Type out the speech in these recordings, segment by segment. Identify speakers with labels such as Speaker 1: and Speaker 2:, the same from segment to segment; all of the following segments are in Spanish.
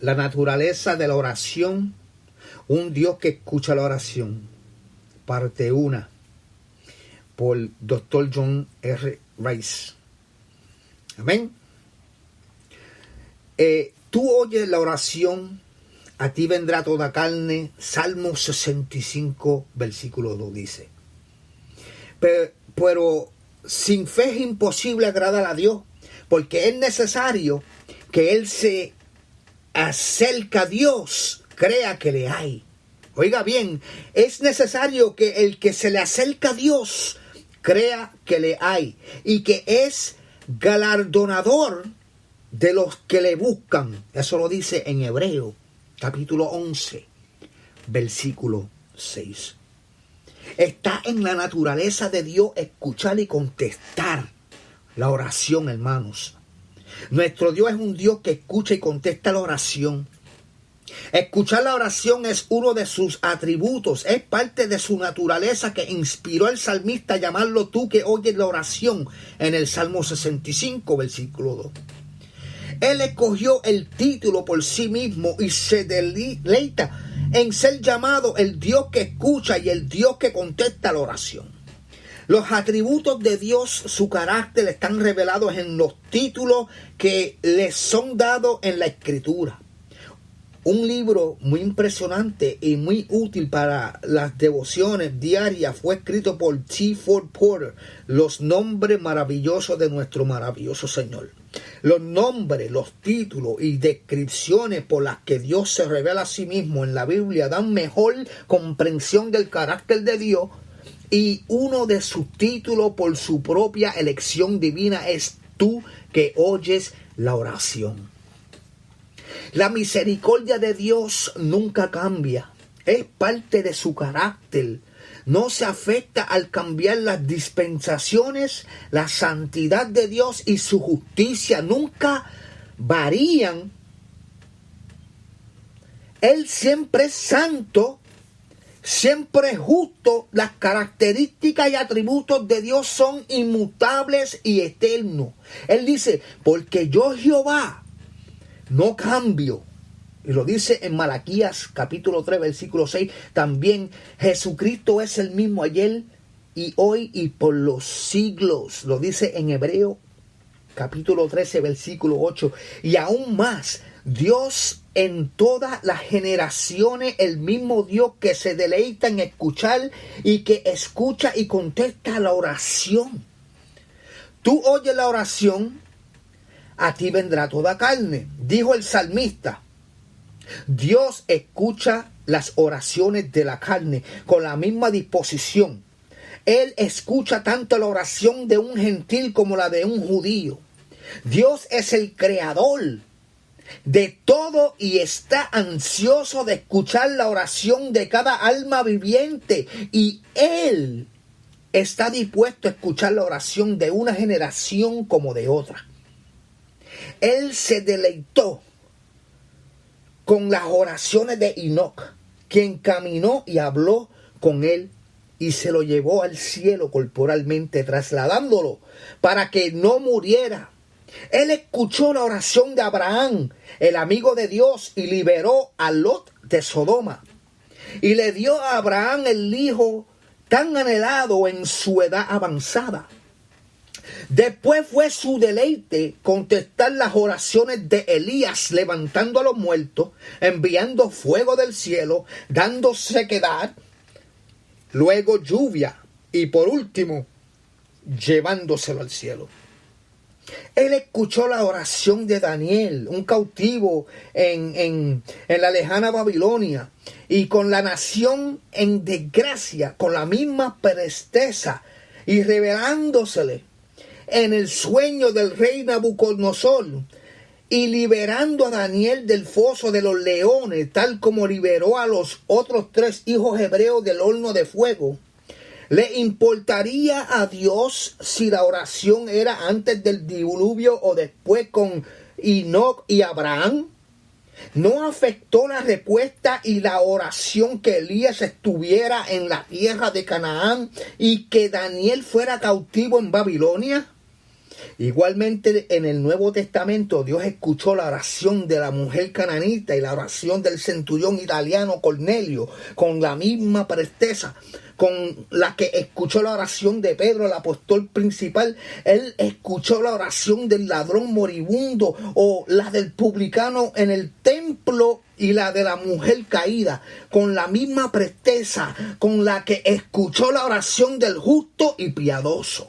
Speaker 1: La naturaleza de la oración, un Dios que escucha la oración. Parte 1, por Dr. John R. Rice. Amén. Tú oyes la oración, a ti vendrá toda carne. Salmo 65, versículo 2 dice. Pero sin fe es imposible agradar a Dios, porque es necesario que Él se acerca a Dios, crea que le hay. Oiga bien, es necesario que el que se le acerca a Dios crea que le hay y que es galardonador de los que le buscan. Eso lo dice en Hebreo, capítulo 11, versículo 6. Está en la naturaleza de Dios escuchar y contestar la oración, hermanos. Nuestro Dios es un Dios que escucha y contesta la oración. Escuchar la oración es uno de sus atributos, es parte de su naturaleza que inspiró al salmista a llamarlo tú que oyes la oración en el Salmo 65, versículo 2. Él escogió el título por sí mismo y se deleita en ser llamado el Dios que escucha y el Dios que contesta la oración. Los atributos de Dios, su carácter, están revelados en los títulos que les son dados en la Escritura. Un libro muy impresionante y muy útil para las devociones diarias fue escrito por T. Ford Porter, Los nombres maravillosos de nuestro maravilloso Señor. Los nombres, los títulos y descripciones por las que Dios se revela a sí mismo en la Biblia dan mejor comprensión del carácter de Dios, y uno de sus títulos por su propia elección divina es tú que oyes la oración. La misericordia de Dios nunca cambia, es parte de su carácter. No se afecta al cambiar las dispensaciones. La santidad de Dios y su justicia nunca varían. Él siempre es santo, siempre es justo. Las características y atributos de Dios son inmutables y eternos. Él dice, porque yo Jehová no cambio. Y lo dice en Malaquías capítulo 3, versículo 6. También Jesucristo es el mismo ayer y hoy y por los siglos. Lo dice en Hebreo capítulo 13, versículo 8. Y aún más, Dios en todas las generaciones, el mismo Dios que se deleita en escuchar y que escucha y contesta la oración. Tú oyes la oración, a ti vendrá toda carne. Dijo el salmista, Dios escucha las oraciones de la carne con la misma disposición. Él escucha tanto la oración de un gentil como la de un judío. Dios es el creador de todo y está ansioso de escuchar la oración de cada alma viviente. Y Él está dispuesto a escuchar la oración de una generación como de otra. Él se deleitó con las oraciones de Enoc, quien caminó y habló con él y se lo llevó al cielo corporalmente, trasladándolo para que no muriera. Él escuchó la oración de Abraham, el amigo de Dios, y liberó a Lot de Sodoma. Y le dio a Abraham el hijo tan anhelado en su edad avanzada. Después fue su deleite contestar las oraciones de Elías, levantando a los muertos, enviando fuego del cielo, dando sequedad, luego lluvia y por último, llevándoselo al cielo. Él escuchó la oración de Daniel, un cautivo en la lejana Babilonia, y con la nación en desgracia, con la misma presteza y revelándosele en el sueño del rey Nabucodonosor y liberando a Daniel del foso de los leones, tal como liberó a los otros 3 hijos hebreos del horno de fuego. ¿Le importaría a Dios si la oración era antes del diluvio o después con Enoc y Abraham? ¿No afectó la respuesta y la oración que Elías estuviera en la tierra de Canaán y que Daniel fuera cautivo en Babilonia? Igualmente en el Nuevo Testamento Dios escuchó la oración de la mujer cananita y la oración del centurión italiano Cornelio con la misma presteza con la que escuchó la oración de Pedro, el apóstol principal. Él escuchó la oración del ladrón moribundo o la del publicano en el templo y la de la mujer caída, con la misma presteza con la que escuchó la oración del justo y piadoso.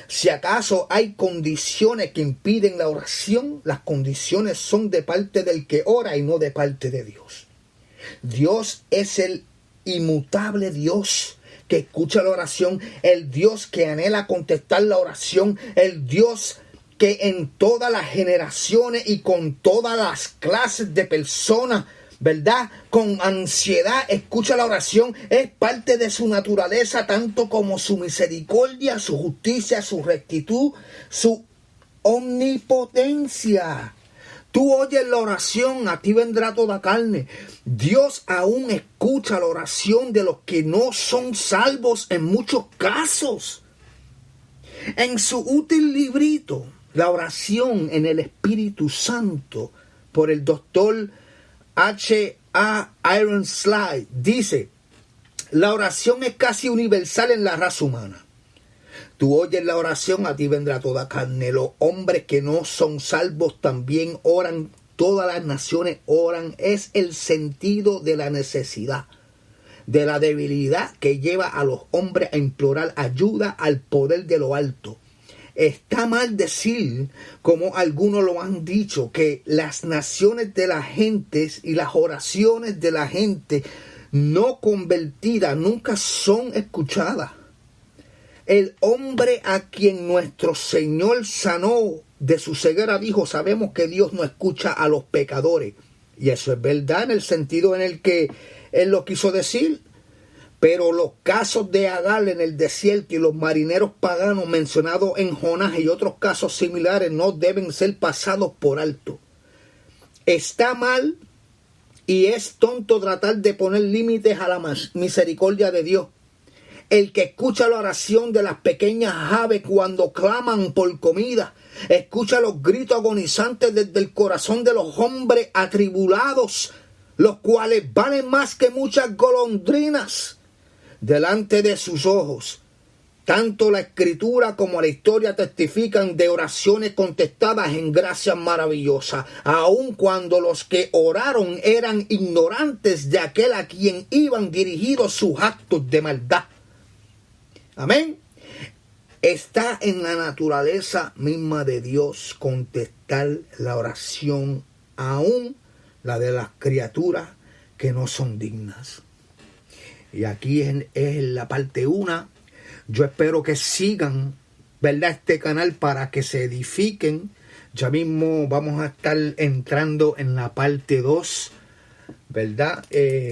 Speaker 1: Si acaso hay condiciones que impiden la oración, las condiciones son de parte del que ora y no de parte de Dios. Dios es el inmutable Dios que escucha la oración, el Dios que anhela contestar la oración, el Dios que en todas las generaciones y con todas las clases de personas, ¿verdad?, con ansiedad escucha la oración. Es parte de su naturaleza, tanto como su misericordia, su justicia, su rectitud, su omnipotencia. Tú oyes la oración, a ti vendrá toda carne. Dios aún escucha la oración de los que no son salvos en muchos casos. En su útil librito, La oración en el Espíritu Santo, por el doctor H.A. Ironside, dice: la oración es casi universal en la raza humana. Tú oyes la oración, a ti vendrá toda carne. Los hombres que no son salvos también oran. Todas las naciones oran. Es el sentido de la necesidad, de la debilidad que lleva a los hombres a implorar ayuda al poder de lo alto. Está mal decir, como algunos lo han dicho, que las naciones de la gente y las oraciones de la gente no convertida nunca son escuchadas. El hombre a quien nuestro Señor sanó de su ceguera dijo: sabemos que Dios no escucha a los pecadores. Y eso es verdad en el sentido en el que Él lo quiso decir. Pero los casos de Agar en el desierto y los marineros paganos mencionados en Jonás y otros casos similares no deben ser pasados por alto. Está mal y es tonto tratar de poner límites a la misericordia de Dios. El que escucha la oración de las pequeñas aves cuando claman por comida, escucha los gritos agonizantes desde el corazón de los hombres atribulados, los cuales valen más que muchas golondrinas delante de sus ojos. Tanto la Escritura como la historia testifican de oraciones contestadas en gracias maravillosas, aun cuando los que oraron eran ignorantes de aquel a quien iban dirigidos sus actos de maldad. Amén. Está en la naturaleza misma de Dios contestar la oración, aun la de las criaturas que no son dignas. Y aquí es la parte 1. Yo espero que sigan, ¿verdad?, este canal para que se edifiquen. Ya mismo vamos a estar entrando en la parte 2, ¿verdad?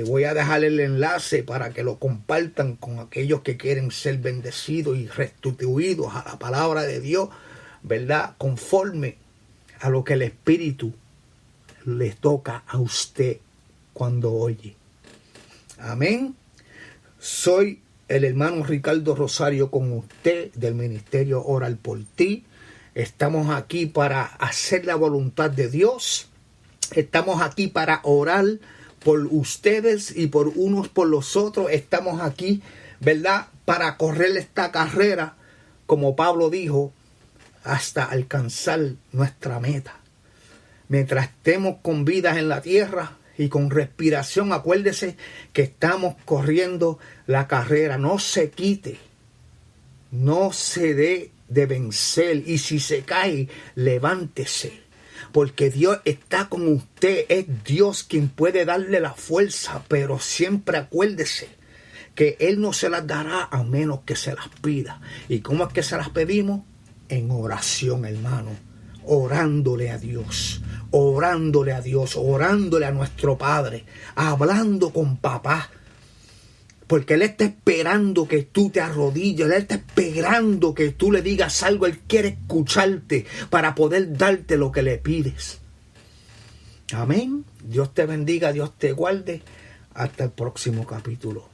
Speaker 1: Voy a dejar el enlace para que lo compartan con aquellos que quieren ser bendecidos y restituidos a la palabra de Dios, ¿verdad?, conforme a lo que el Espíritu le toca a usted cuando oye. Amén. Soy el hermano Ricardo Rosario con usted del Ministerio Orar por Ti. Estamos aquí para hacer la voluntad de Dios. Estamos aquí para orar por ustedes y por unos por los otros. Estamos aquí, ¿verdad?, para correr esta carrera, como Pablo dijo, hasta alcanzar nuestra meta. Mientras estemos con vidas en la tierra y con respiración, acuérdese que estamos corriendo la carrera. No se quite, no se dé de vencer, y si se cae, levántese, porque Dios está con usted. Es Dios quien puede darle la fuerza, pero siempre acuérdese que Él no se las dará a menos que se las pida. ¿Y cómo es que se las pedimos? En oración, hermano, orándole a Dios, orándole a nuestro Padre, hablando con papá, porque Él está esperando que tú te arrodilles. Él está esperando que tú le digas algo. Él quiere escucharte para poder darte lo que le pides. Amén. Dios te bendiga, Dios te guarde. Hasta el próximo capítulo.